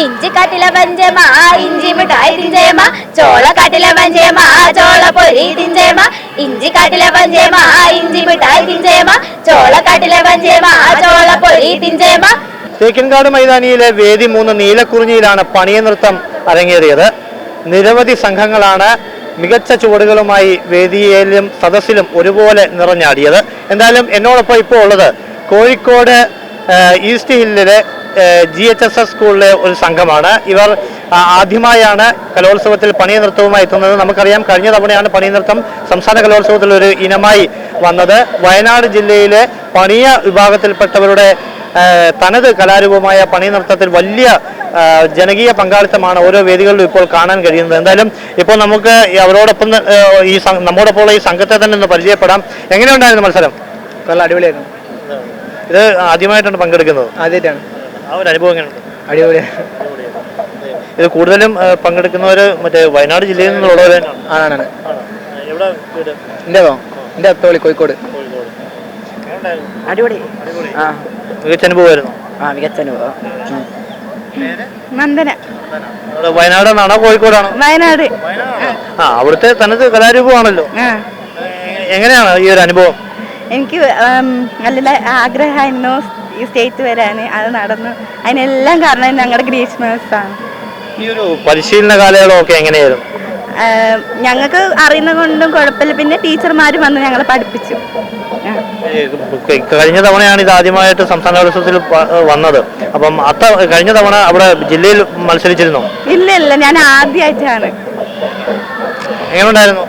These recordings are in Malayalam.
ഇഞ്ചിക്കാട്ടിലെ പഞ്ചേമ ഇഞ്ചി മിഠായി തിഞ്ചേമ ചോളക്കാട്ടിലെ പഞ്ചേമ ചോളപ്പൊരി തിഞ്ചേമ ഇഞ്ചിക്കാട്ടിലെ പഞ്ചേമ ഇഞ്ചി മിഠായി തിഞ്ചേമ ചോളക്കാട്ടിലെ പഞ്ചേമ ചോളപ്പൊരി തിഞ്ചേമ. തേക്കിൻകാട് മൈതാനിയിലെ വേദി 3 നീലക്കുറിഞ്ഞിയിലാണ് പണിയ നൃത്തം അരങ്ങേറിയത്. നിരവധി സംഘങ്ങളാണ് മികച്ച ചുവടുകളുമായി വേദിയിലും സദസ്സിലും ഒരുപോലെ നിറഞ്ഞാടിയത്. എന്തായാലും എന്നോടൊപ്പം ഇപ്പോൾ ഉള്ളത് കോഴിക്കോട് ഈസ്റ്റ് ഹില്ലിലെ GHSS സ്കൂളിലെ ഒരു സംഘമാണ്. ഇവർ ആദ്യമായാണ് കലോത്സവത്തിൽ പണിയ നൃത്തവുമായി എത്തുന്നത്. നമുക്കറിയാം, കഴിഞ്ഞ തവണയാണ് പണിയ നൃത്തം സംസ്ഥാന കലോത്സവത്തിൽ ഒരു ഇനമായി വന്നത്. വയനാട് ജില്ലയിലെ പണിയ വിഭാഗത്തിൽപ്പെട്ടവരുടെ തനത് കലാരൂപമായ പണിയ നൃത്തത്തിൽ വലിയ ജനകീയ പങ്കാളിത്തമാണ് ഓരോ വേദികളിലും ഇപ്പോൾ കാണാൻ കഴിയുന്നത്. എന്തായാലും ഇപ്പോൾ നമുക്ക് അവരോടൊപ്പം നമ്മോടൊപ്പമുള്ള ഈ സംഘത്തെ തന്നെ ഒന്ന് പരിചയപ്പെടാം. എങ്ങനെയുണ്ടായിരുന്നു മത്സരം? നല്ല അടിപൊളിയായിരുന്നു. ഇത് ആദ്യമായിട്ടാണ് പങ്കെടുക്കുന്നത്? ആദ്യമായിട്ടാണ്. ആ ഒരു അനുഭവം എങ്ങനെയുണ്ട്? അടിപൊളിയാണ്. ഇത് കൂടുതലും പങ്കെടുക്കുന്നവർ മറ്റേ വയനാട് ജില്ലയിൽ നിന്നുള്ളവരാണ്? ആണ്. എവിടെ വീട്? എൻ്റെ അത്തോളി, കോഴിക്കോട്. അടിപൊളി. മികച്ച അനുഭവമായിരുന്നു. മികച്ച അനുഭവം. നന്ദന. വയനാടാണോ കോഴിക്കോടാണോ? വയനാട്. അവിടുത്തെ തനത് കലാരൂപമാണല്ലോ. എങ്ങനെയാണ് ഈ ഒരു അനുഭവം? എനിക്ക് നല്ല ആഗ്രഹമായിരുന്നു ഈ സ്റ്റേറ്റ് വരാൻ. അത് നടന്നു. അതിനെല്ലാം കാരണം ഞങ്ങളുടെ ഗ്രീഷ്മസാണ്. ഈ ഒരു പരിശീലന കാലയളവൊക്കെ എങ്ങനെയായിരുന്നു? ഞങ്ങൾക്ക് അറിയുന്ന കൊണ്ടും കുഴപ്പമില്ല. പിന്നെ ടീച്ചർമാരും വന്ന് ഞങ്ങളെ പഠിപ്പിച്ചു. കഴിഞ്ഞ തവണയാണ് ഇത് ആദ്യമായിട്ട് സംസ്ഥാന കലോത്സവത്തിൽ വന്നത്. അപ്പം കഴിഞ്ഞ തവണ അവിടെ ജില്ലയിൽ മത്സരിച്ചിരുന്നോ? ഇല്ല, ഞാൻ ആദ്യമായിട്ടാണ്. എങ്ങനെയുണ്ടായിരുന്നു?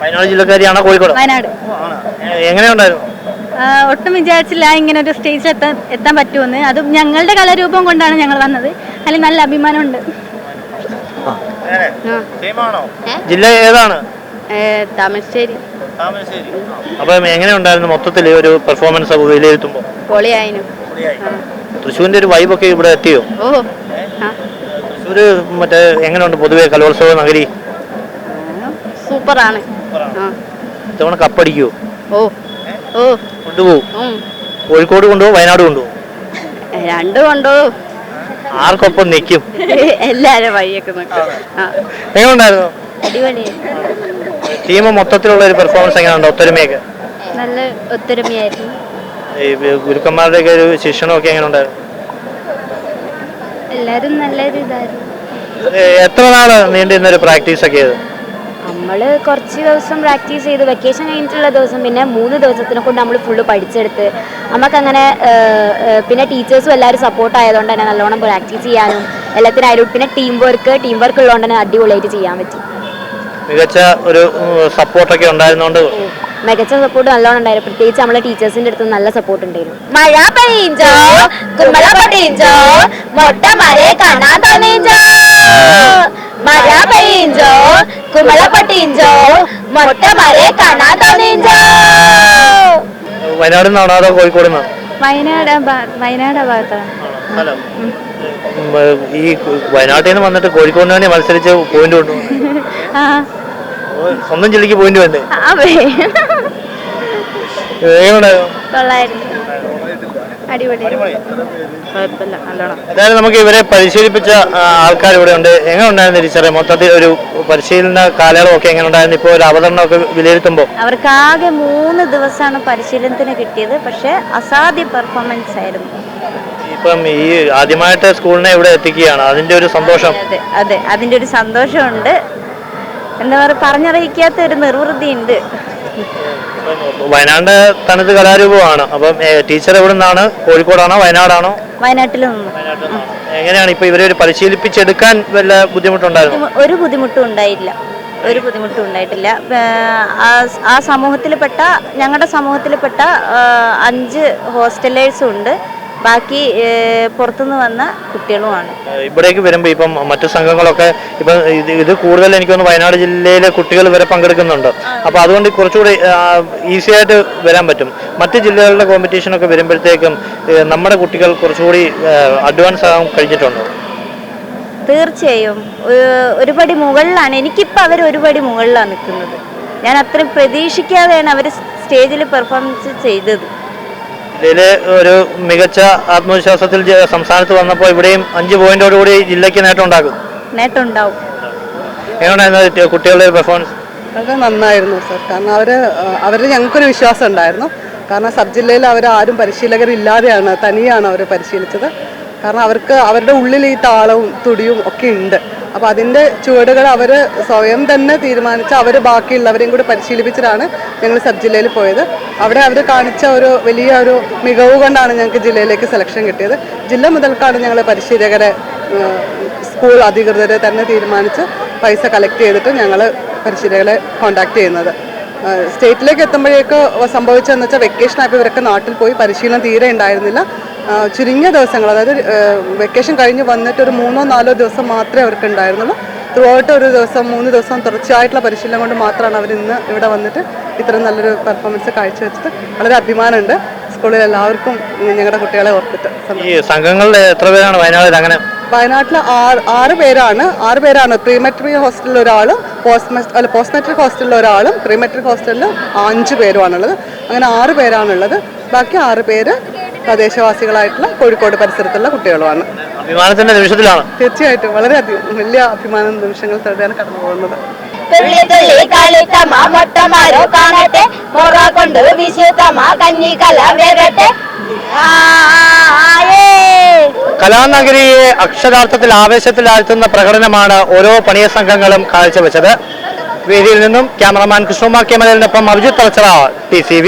വയനാട് ജില്ലക്കാരിയാണോ? കോഴിക്കോട്. വയനാട്. എങ്ങനെയുണ്ടായിരുന്നു? ഒട്ടും വിചാരിച്ചില്ല ഇങ്ങനെ ഒരു സ്റ്റേജിൽ എത്താൻ പറ്റുമെന്ന്. അതും ഞങ്ങളുടെ കലാരൂപം കൊണ്ടാണ് ഞങ്ങൾ വന്നത്. അതിൽ നല്ല അഭിമാനമുണ്ട്. ജില്ല ഏതാണ്? താമരശ്ശേരി. അപ്പം എങ്ങനെയുണ്ടായിരുന്നു മൊത്തത്തിൽ ഒരു പെർഫോമൻസ് വിലയിരുത്തുമ്പോൾ? പൊളിയായിരുന്നു. തൃശ്ശൂരിന്റെ ഒരു വൈബൊക്കെ ഇവിടെ എത്തിയോ? തൃശ്ശൂര് മറ്റേ എങ്ങനെയുണ്ട് പൊതുവെ കലോത്സവ നഗരി? സൂപ്പറാണ്. ഇത്തവണ കപ്പടിക്കുവോ? കൊണ്ടുപോകും. കോഴിക്കോട് കൊണ്ടുപോകും, വയനാട് കൊണ്ടുപോകും? രണ്ടും കൊണ്ടുപോകും. ആർക്കൊപ്പം നിൽക്കും? എല്ലാരും വഴിയൊക്കെ. എങ്ങനെയുണ്ടായിരുന്നു? അടിപൊളി. ടീം മൊത്തത്തിലുള്ള ഒരു പെർഫോമൻസ് എങ്ങനെയുണ്ട്? ഒത്തൊരുമയൊക്കെ? നല്ല ഒത്തൊരുമയായിരുന്നു. ഗുരുക്കന്മാരുടെ ഒക്കെ ഒരു ശിക്ഷണമൊക്കെ എങ്ങനെയുണ്ടായിരുന്നു? എല്ലാരും നല്ലൊരു ഇതായിരുന്നു. എത്ര നാള് നീണ്ടിരുന്ന ഒരു പ്രാക്ടീസ് ഒക്കെ ചെയ്ത്? നമ്മള് കുറച്ച് ദിവസം പ്രാക്ടീസ് ചെയ്ത് വെക്കേഷൻ കഴിഞ്ഞിട്ടുള്ള ദിവസം പിന്നെ 3 ദിവസത്തിനെ കൊണ്ട് നമ്മൾ ഫുള്ള് പഠിച്ചെടുത്ത് നമുക്കങ്ങനെ പിന്നെ ടീച്ചേഴ്സും എല്ലാവരും സപ്പോർട്ട് ആയതുകൊണ്ട് തന്നെ നല്ലോണം പ്രാക്ടീസ് ചെയ്യാനും എല്ലാത്തിനായാലും പിന്നെ ടീം വർക്ക് ഉള്ളതുകൊണ്ട് തന്നെ അടിപൊളിയായിട്ട് ചെയ്യാൻ പറ്റി. മികച്ച ഒരു സപ്പോർട്ടൊക്കെ ഉണ്ടായിരുന്നോണ്ട്? മികച്ച സപ്പോർട്ട് നല്ലോണം ഉണ്ടായിരുന്നു. പ്രത്യേകിച്ച് നമ്മളെ ടീച്ചേഴ്സിന്റെ അടുത്ത് നല്ല സപ്പോർട്ട് ഉണ്ടായിരുന്നു. മഴ പെയ്ഞ്ചോ കുമ്പള പൊട്ടിഞ്ചോ മൊട്ട മരെ കാണാൻ തോന്നിഞ്ചോ മഴ പെയ്ഞ്ചോ കുമ്പള പൊട്ടിഞ്ചോ മൊട്ട മരെ കാണാൻ തോന്നിഞ്ചോ. വയനാട് നിന്നാണോ അതോ കോഴിക്കോട് നിന്നാണോ? വയനാട് ഭാഗത്താണ്. ഈ വയനാട്ടിൽ നിന്ന് വന്നിട്ട് കോഴിക്കോട് തന്നെ മത്സരിച്ച് പോയിന്റ് കൊണ്ടുപോകും. സ്വന്തം ജില്ലക്ക് പോയിന്റ് വേണ്ടേ? എന്തായാലും നമുക്ക് ഇവരെ പരിശീലിപ്പിച്ച ആൾക്കാർ ഇവിടെ ഉണ്ട്. എങ്ങനെ ഉണ്ടായിരുന്നു ടീച്ചറെ മൊത്തത്തിൽ ഒരു പരിശീലന കാലയളവൊക്കെ എങ്ങനെ ഉണ്ടായിരുന്നു? ഇപ്പോൾ ഒരു അവതരണമൊക്കെ വിലയിരുത്തുമ്പോൾ അവർക്ക് ആകെ 3 ദിവസമാണ് പരിശീലനത്തിന് കിട്ടിയത്. പക്ഷെ അസാധ്യ പെർഫോമൻസ് ആയിരുന്നു. ഇപ്പം ഈ ആദ്യമായിട്ട് സ്കൂളിനെ ഇവിടെ എത്തിക്കുകയാണ്, അതിന്റെ ഒരു സന്തോഷം? അതെ, അതിന്റെ ഒരു സന്തോഷമുണ്ട്. എന്താ പറയുക, പറഞ്ഞറിയിക്കാത്ത ഒരു നിർവൃതി ഉണ്ട്. വയനാട് തനത് കലാരൂപമാണ്. അപ്പം ടീച്ചർ എവിടെ നിന്നാണ്? കോഴിക്കോടാണോ വയനാടാണോ? വയനാട്ടിൽ നിന്ന്. എങ്ങനെയാണ് ഇപ്പൊ ഇവരെ പരിശീലിപ്പിച്ചെടുക്കാൻ വല്ല ബുദ്ധിമുട്ടുണ്ടായിരുന്നു? ഒരു ബുദ്ധിമുട്ടും ഉണ്ടായിട്ടില്ല. ആ സമൂഹത്തിൽപ്പെട്ട ഞങ്ങളുടെ സമൂഹത്തിൽപ്പെട്ട 5 ഹോസ്റ്റലേഴ്സും ഉണ്ട്. ബാക്കി പുറത്തുനിന്ന് വന്ന കുട്ടികളുമാണ്. ഇവിടേക്ക് വരുമ്പോൾ ഇപ്പം മറ്റു സംഘങ്ങളൊക്കെ ഇപ്പം ഇത് കൂടുതൽ എനിക്കൊന്ന് വയനാട് ജില്ലയിലെ കുട്ടികൾ വരെ പങ്കെടുക്കുന്നുണ്ട്. അപ്പോൾ അതുകൊണ്ട് കുറച്ചുകൂടി ഈസി ആയിട്ട് വരാൻ പറ്റും. മറ്റ് ജില്ലകളുടെ കോമ്പറ്റീഷനൊക്കെ വരുമ്പോഴത്തേക്കും നമ്മുടെ കുട്ടികൾ കുറച്ചുകൂടി അഡ്വാൻസ് ആകാൻ കഴിഞ്ഞിട്ടുണ്ടോ? തീർച്ചയായും ഒരുപടി മുകളിലാണ്. എനിക്കിപ്പോൾ അവർ ഒരുപടി മുകളിലാണ് നിൽക്കുന്നത്. ഞാൻ അത്രയും പ്രതീക്ഷിക്കാതെയാണ് അവർ സ്റ്റേജിൽ പെർഫോമൻസ് ചെയ്തത്. ഇതില് ഒരു മികച്ച ആത്മവിശ്വാസത്തിൽ സംസ്ഥാനത്ത് വന്നപ്പോൾ ഇവിടെയും 5 പോയിന്റോടുകൂടി ജില്ലയ്ക്ക് നേട്ടം ഉണ്ടാക്കും. നേട്ടം ഉണ്ടാവും. എങ്ങനെയായിരുന്നു കുട്ടികളുടെ പെർഫോമൻസ്? അത് നന്നായിരുന്നു സർ. കാരണം അവർ ഞങ്ങൾക്കൊരു വിശ്വാസം ഉണ്ടായിരുന്നു. കാരണം സബ് ജില്ലയിൽ ആരും പരിശീലകരില്ലാതെയാണ് തനിയാണ് അവർ പരിശീലിച്ചത്. കാരണം അവർക്ക് അവരുടെ ഉള്ളിൽ ഈ താളവും തുടിയും ഒക്കെ ഉണ്ട്. അപ്പോൾ അതിൻ്റെ ചുവടുകൾ അവർ സ്വയം തന്നെ തീരുമാനിച്ച് അവർ ബാക്കിയുള്ളവരെയും കൂടി പരിശീലിപ്പിച്ചിട്ടാണ് ഞങ്ങൾ സബ് ജില്ലയിൽ പോയത്. അവിടെ അവർ കാണിച്ച ഒരു വലിയ ഒരു മികവ് കൊണ്ടാണ് ഞങ്ങൾക്ക് ജില്ലയിലേക്ക് സെലക്ഷൻ കിട്ടിയത്. ജില്ല മുതൽക്കാണ് ഞങ്ങൾ പരിശീലകരെ സ്കൂൾ അധികൃതരെ തന്നെ തീരുമാനിച്ച് പൈസ കളക്ട് ചെയ്തിട്ട് ഞങ്ങൾ പരിശീലകരെ കോൺടാക്ട് ചെയ്യുന്നത്. സ്റ്റേറ്റിലേക്ക് എത്തുമ്പോഴേക്ക് സംഭവിച്ചതെന്ന് വെച്ചാൽ വെക്കേഷനായപ്പോൾ ഇവരൊക്കെ നാട്ടിൽ പോയി പരിശീലനം തീരെ ഉണ്ടായിരുന്നില്ല. ചുരുങ്ങിയ ദിവസങ്ങൾ, അതായത് വെക്കേഷൻ കഴിഞ്ഞ് വന്നിട്ട് ഒരു 3-4 ദിവസം മാത്രമേ അവർക്ക് ഉണ്ടായിരുന്നുള്ളൂ. ത്രൂ ഔട്ട് ഒരു ദിവസം 3 ദിവസം തുടർച്ചയായിട്ടുള്ള പരിശീലനം കൊണ്ട് മാത്രമാണ് അവർ ഇന്ന് ഇവിടെ വന്നിട്ട് ഇത്രയും നല്ലൊരു പെർഫോമൻസ് കാഴ്ചവെച്ചത്. വളരെ അഭിമാനമുണ്ട് സ്കൂളിൽ എല്ലാവർക്കും ഞങ്ങളുടെ കുട്ടികളെ ഓർത്തിട്ട്. ഈ സംഘങ്ങളിൽ എത്ര പേരാണ് വയനാട്ടിൽ? അങ്ങനെ വയനാട്ടിൽ 6 പേരാണ്. പ്രീ മെട്രിക് ഹോസ്റ്റലിൽ ഒരാളും പോസ്റ്റ് മെട്രിക് ഹോസ്റ്റലിൽ ഒരാളും പ്രീ മെട്രിക് ഹോസ്റ്റലിൽ 5 പേരുമാണുള്ളത്. അങ്ങനെ 6 പേരാണുള്ളത്. ബാക്കി 6 പേര് തദ്ദേശവാസികളായിട്ടുള്ള കോഴിക്കോട് പരിസരത്തുള്ള കുട്ടികളുമാണ്. അഭിമാനത്തിന്റെ നിമിഷത്തിലാണ്. തീർച്ചയായിട്ടും വളരെയധികം വലിയ അഭിമാന നിമിഷങ്ങൾ തന്നെയാണ് കടന്നു പോകുന്നത്. കലാനഗരിയെ അക്ഷരാർത്ഥത്തിൽ ആവേശത്തിലാഴ്ത്തുന്ന പ്രകടനമാണ് ഓരോ പണിയ സംഘങ്ങളും കാഴ്ചവെച്ചത്. വേദിയിൽ നിന്നും ക്യാമറമാൻ കൃഷ്ണകുമാർ കെ മലലിനൊപ്പം അഭിജിത്ത് തലച്ചറ, TCV.